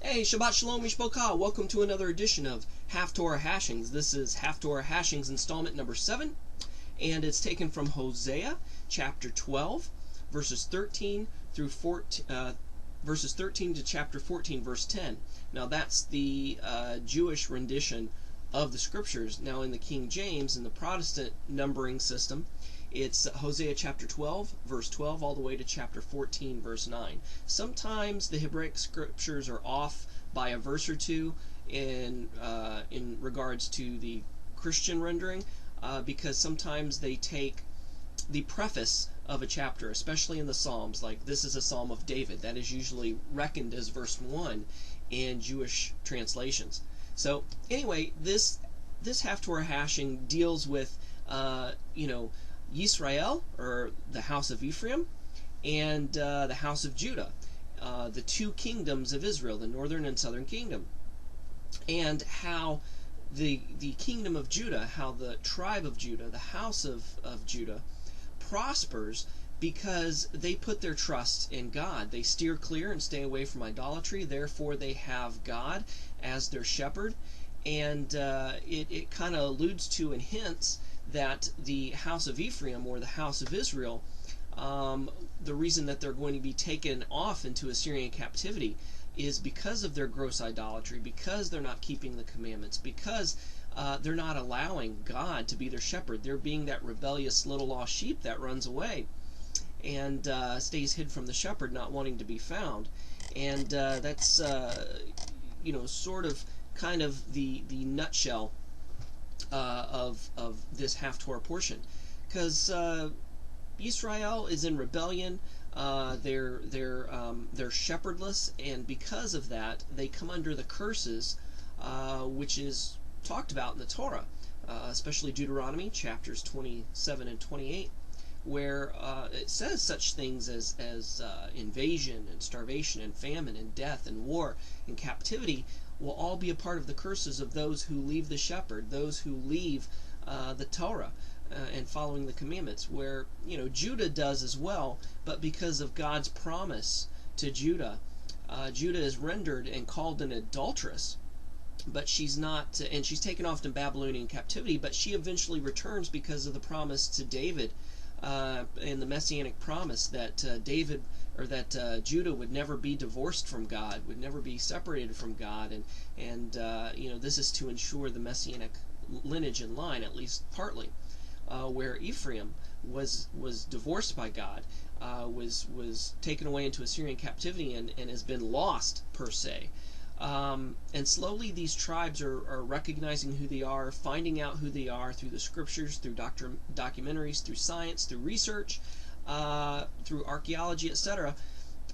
Hey, Shabbat Shalom Mishpocha. Welcome to another edition of Haftarah Hashings. This is Haftarah Hashings installment number 7, and it's taken from Hosea chapter 12, verses 13 through 14, verses 13 to chapter 14, verse 10. Now that's the Jewish rendition of the scriptures. Now in the King James, in the Protestant numbering system, it's Hosea chapter 12, verse 12, all the way to chapter 14, verse 9. Sometimes the Hebraic scriptures are off by a verse or two in regards to the Christian rendering, because sometimes they take the preface of a chapter, especially in the Psalms, like this is a Psalm of David. That is usually reckoned as verse 1 in Jewish translations. So anyway, this Haftarah hashing deals with Yisrael, or the house of Ephraim, and the house of Judah, the two kingdoms of Israel, the northern and southern kingdom, and how the kingdom of Judah, how the tribe of Judah, the house of Judah, prospers because they put their trust in God. They steer clear and stay away from idolatry. Therefore, they have God as their shepherd, and it kind of alludes to and hints that the house of Ephraim, or the house of Israel, the reason that they're going to be taken off into Assyrian captivity is because of their gross idolatry, because they're not keeping the commandments, because they're not allowing God to be their shepherd. They're being that rebellious little lost sheep that runs away and stays hid from the shepherd, not wanting to be found. And that's sort of kind of the nutshell of this Haftarah portion, because Israel is in rebellion. They're shepherdless, and because of that, they come under the curses, which is talked about in the Torah, especially Deuteronomy chapters 27 and 28, where it says such things as invasion and starvation and famine and death and war and captivity will all be a part of the curses of those who leave the shepherd, those who leave the Torah and following the commandments, where Judah does as well, but because of God's promise to Judah, Judah is rendered and called an adulteress, but she's not, and she's taken off to Babylonian captivity, but she eventually returns because of the promise to David, and the messianic promise that Judah would never be divorced from God, would never be separated from God, and this is to ensure the messianic lineage and line, at least partly, where Ephraim was divorced by God, was taken away into Assyrian captivity and has been lost per se. And slowly these tribes are recognizing who they are, finding out who they are through the scriptures, through documentaries, through science, through research, through archaeology, etc.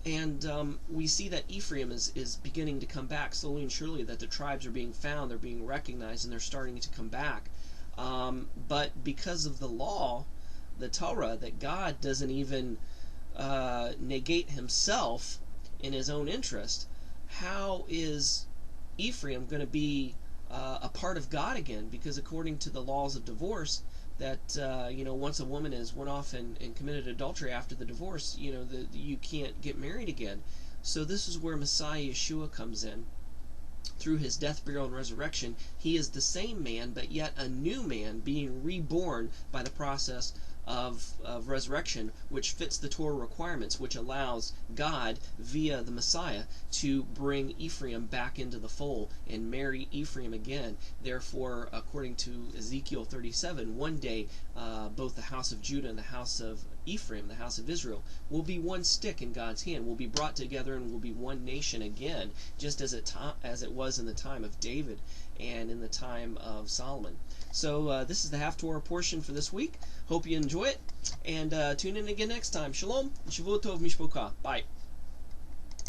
And we see that Ephraim is beginning to come back slowly and surely, that the tribes are being found, they're being recognized, and they're starting to come back. But because of the law, the Torah, that God doesn't even negate himself in his own interest, how is Ephraim going to be a part of God again? Because according to the laws of divorce, that once a woman has went off and committed adultery after the divorce, you can't get married again. So this is where Messiah Yeshua comes in. Through his death, burial, and resurrection, he is the same man, but yet a new man, being reborn by the process of resurrection, which fits the Torah requirements, which allows God, via the Messiah, to bring Ephraim back into the fold and marry Ephraim again. Therefore, according to Ezekiel 37, one day both the house of Judah and the house of Ephraim, the house of Israel, will be one stick in God's hand, will be brought together and will be one nation again, just as it was in the time of David and in the time of Solomon. So this is the Haftarah portion for this week. Hope you enjoy it, and tune in again next time. Shalom, Shavuot Tov, Mishpocha. Bye.